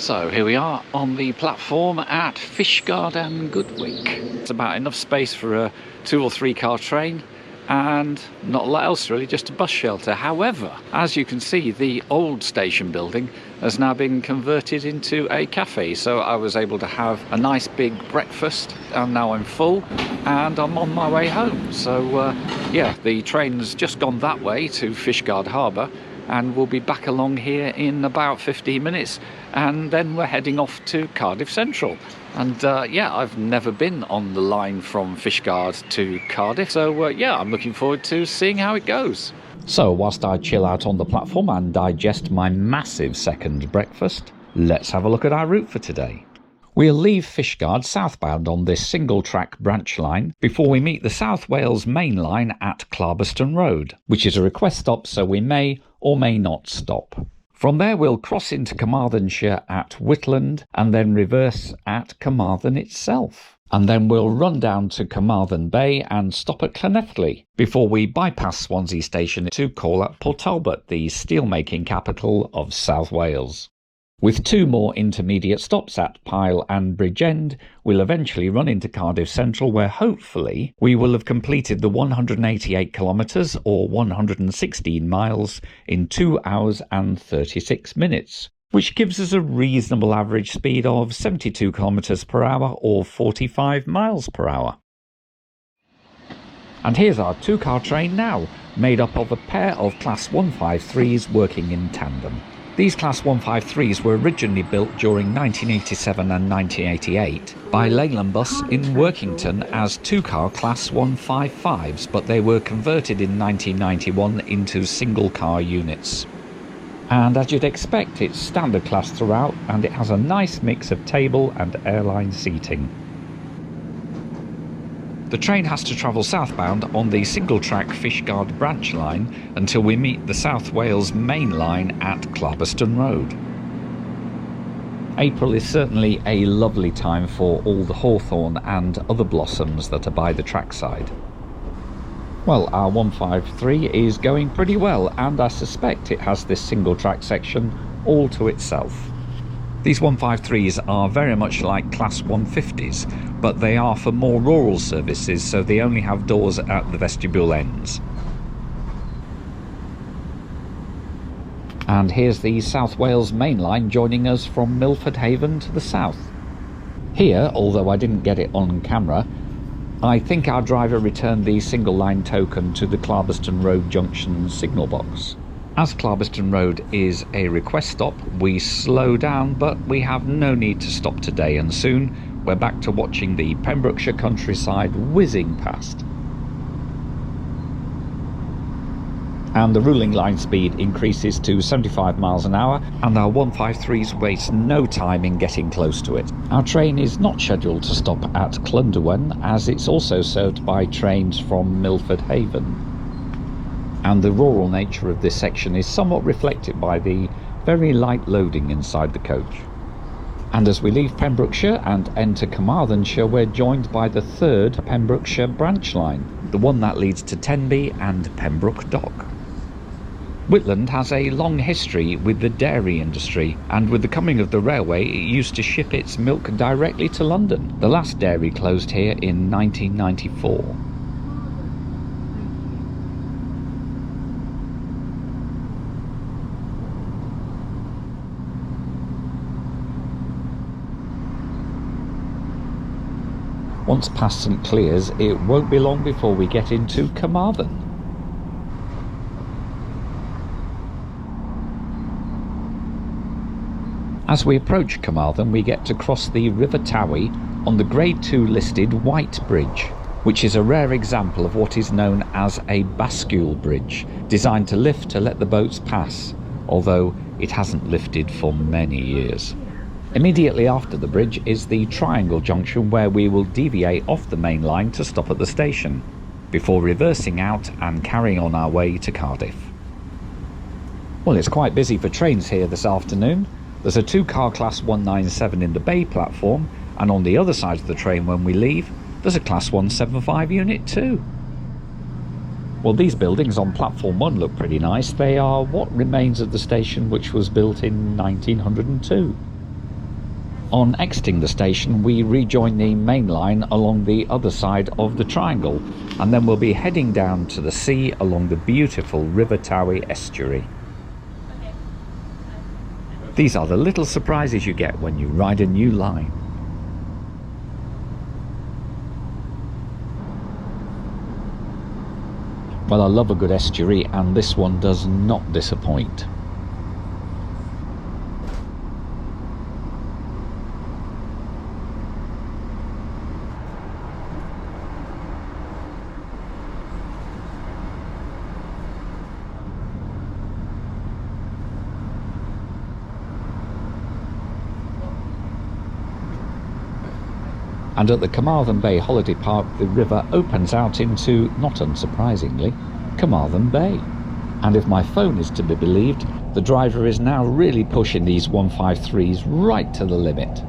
So here we are on the platform at Fishguard and Goodwick. It's about enough space for a 2 or 3 car train and not a lot else really, just a bus shelter. However, as you can see, the old station building has now been converted into a cafe, so I was able to have a nice big breakfast and now I'm full and I'm on my way home. So yeah, the train's just gone that way to Fishguard Harbour and we'll be back along here in about 15 minutes and then we're heading off to Cardiff Central. And yeah, I've never been on the line from Fishguard to Cardiff, so yeah, I'm looking forward to seeing how it goes. So whilst I chill out on the platform and digest my massive second breakfast, let's have a look at our route for today. We'll leave Fishguard southbound on this single track branch line before we meet the South Wales main line at Carmarthen Road, which is a request stop, so we may or may not stop. From there we'll cross into Carmarthenshire at Whitland and then reverse at Carmarthen itself. And then we'll run down to Carmarthen Bay and stop at Llanelli before we bypass Swansea station to call at Port Talbot, the steelmaking capital of South Wales. With 2 more intermediate stops at Pyle and Bridgend, we'll eventually run into Cardiff Central, where hopefully we will have completed the 188 kilometres or 116 miles in 2 hours and 36 minutes, which gives us a reasonable average speed of 72 kilometres per hour or 45 miles per hour. And here's our 2-car train now, made up of a pair of Class 153s working in tandem. These Class 153s were originally built during 1987 and 1988 by Leyland Bus in Workington as 2-car Class 155s, but they were converted in 1991 into single-car units. And as you'd expect, it's standard class throughout, and it has a nice mix of table and airline seating. The train has to travel southbound on the single-track Fishguard branch line until we meet the South Wales main line at Carmarthen Road. April is certainly a lovely time for all the hawthorn and other blossoms that are by the trackside. Well, our 153 is going pretty well, and I suspect it has this single-track section all to itself. These 153s are very much like Class 150s, but they are for more rural services, so they only have doors at the vestibule ends. And here's the South Wales main line joining us from Milford Haven to the south. Here, although I didn't get it on camera, I think our driver returned the single line token to the Carmarthen Road Junction signal box. As Carmarthen Road is a request stop, we slow down, but we have no need to stop today, and soon we're back to watching the Pembrokeshire countryside whizzing past. And the ruling line speed increases to 75 miles an hour, and our 153s waste no time in getting close to it. Our train is not scheduled to stop at Clunderwen, as it's also served by trains from Milford Haven. And the rural nature of this section is somewhat reflected by the very light loading inside the coach. And as we leave Pembrokeshire and enter Carmarthenshire, we're joined by the 3rd Pembrokeshire branch line, the one that leads to Tenby and Pembroke Dock. Whitland has a long history with the dairy industry, and with the coming of the railway it used to ship its milk directly to London. The last dairy closed here in 1994. Once past St Clears, it won't be long before we get into Carmarthen. As we approach Carmarthen, we get to cross the River Towie on the Grade 2 listed White Bridge, which is a rare example of what is known as a bascule bridge, designed to lift to let the boats pass, although it hasn't lifted for many years. Immediately after the bridge is the Triangle Junction, where we will deviate off the main line to stop at the station, before reversing out and carrying on our way to Cardiff. Well, it's quite busy for trains here this afternoon. There's a 2-car Class 197 in the Bay platform, and on the other side of the train when we leave, there's a Class 175 unit too. Well, these buildings on Platform 1 look pretty nice. They are what remains of the station, which was built in 1902. On exiting the station, we rejoin the main line along the other side of the triangle, and then we'll be heading down to the sea along the beautiful River Towie estuary. These are the little surprises you get when you ride a new line. Well, I love a good estuary, and this one does not disappoint. And at the Carmarthen Bay Holiday Park, the river opens out into, not unsurprisingly, Carmarthen Bay. And if my phone is to be believed, the driver is now really pushing these 153s right to the limit.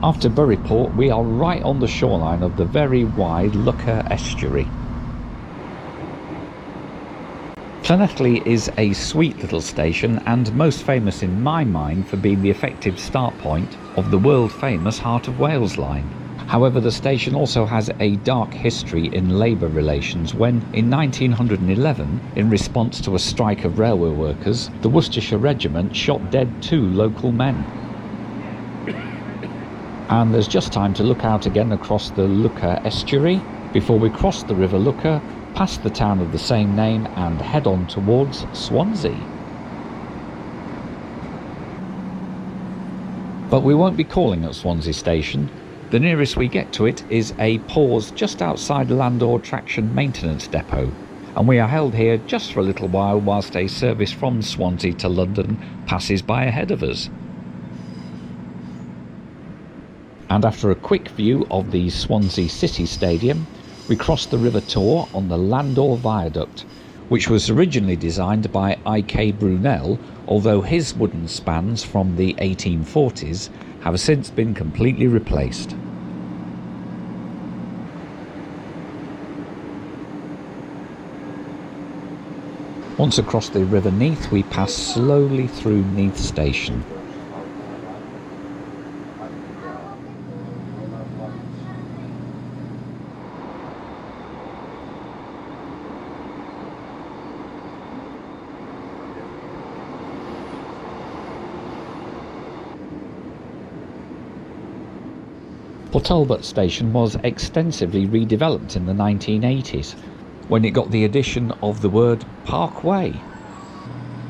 After Buryport, we are right on the shoreline of the very wide Lougher estuary. Llanelli is a sweet little station and most famous in my mind for being the effective start point of the world famous Heart of Wales line. However, the station also has a dark history in labour relations when, in 1911, in response to a strike of railway workers, the Worcestershire Regiment shot dead 2 local men. And there's just time to look out again across the Lougher estuary before we cross the River Lougher, past the town of the same name and head on towards Swansea. But we won't be calling at Swansea Station. The nearest we get to it is a pause just outside Landor Traction Maintenance Depot, and we are held here just for a little while whilst a service from Swansea to London passes by ahead of us. And after a quick view of the Swansea City Stadium, we cross the River Tor on the Landor Viaduct, which was originally designed by I.K. Brunel, although his wooden spans from the 1840s have since been completely replaced. Once across the River Neath, we pass slowly through Neath Station. Port Talbot Station was extensively redeveloped in the 1980s, when it got the addition of the word Parkway.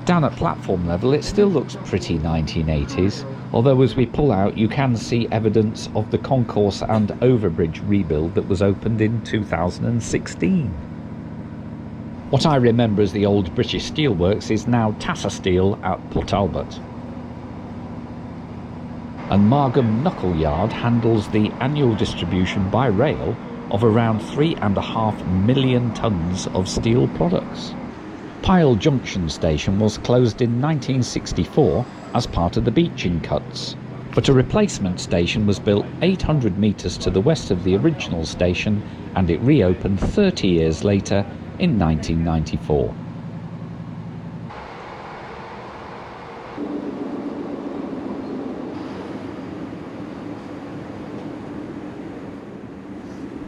Down at platform level it still looks pretty 1980s, although as we pull out you can see evidence of the concourse and overbridge rebuild that was opened in 2016. What I remember as the old British Steelworks is now Tassa Steel at Port Talbot. And Margam Knuckle Yard handles the annual distribution by rail of around 3.5 million tonnes of steel products. Pyle Junction Station was closed in 1964 as part of the beaching cuts, but a replacement station was built 800 metres to the west of the original station, and it reopened 30 years later in 1994.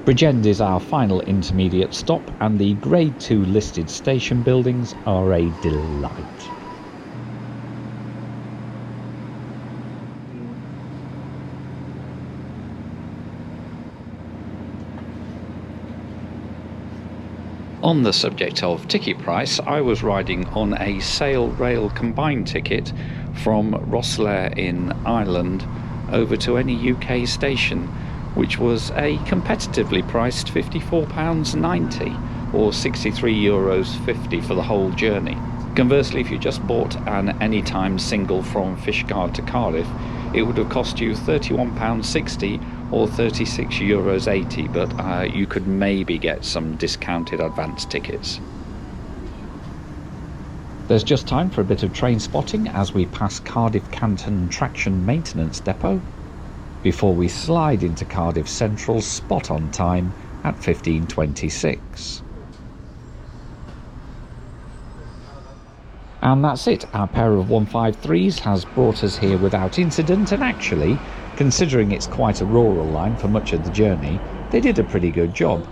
Bridgend is our final intermediate stop, and the Grade 2 listed station buildings are a delight. On the subject of ticket price, I was riding on a SailRail combined ticket from Rosslare in Ireland over to any UK station, which was a competitively priced £54.90 or €63.50 for the whole journey. Conversely, if you just bought an anytime single from Fishguard to Cardiff, it would have cost you £31.60 or €36.80, but you could maybe get some discounted advance tickets. There's just time for a bit of train spotting as we pass Cardiff Canton Traction Maintenance Depot before we slide into Cardiff Central spot on time at 15:26. And that's it. Our pair of 153s has brought us here without incident, and actually, considering it's quite a rural line for much of the journey, they did a pretty good job.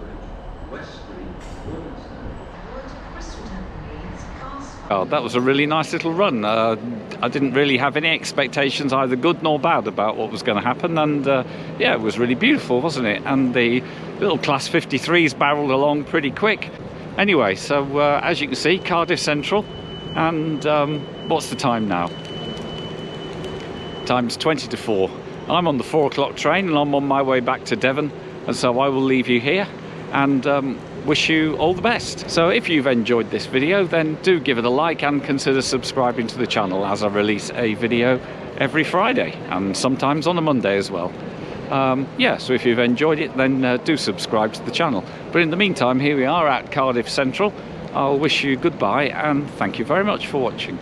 Oh, that was a really nice little run. I didn't really have any expectations, either good nor bad, about what was going to happen, and yeah, it was really beautiful, wasn't it? And the little Class 53s barrelled along pretty quick. Anyway, so as you can see, Cardiff Central, and what's the time now? Time's 20 to 4. I'm on the 4 o'clock train and I'm on my way back to Devon, and so I will leave you here and wish you all the best. So if you've enjoyed this video, then do give it a like and consider subscribing to the channel, as I release a video every Friday and sometimes on a Monday as well. Yeah, so if you've enjoyed it, then do subscribe to the channel. But in the meantime, here we are at Cardiff Central. I'll wish you goodbye and thank you very much for watching.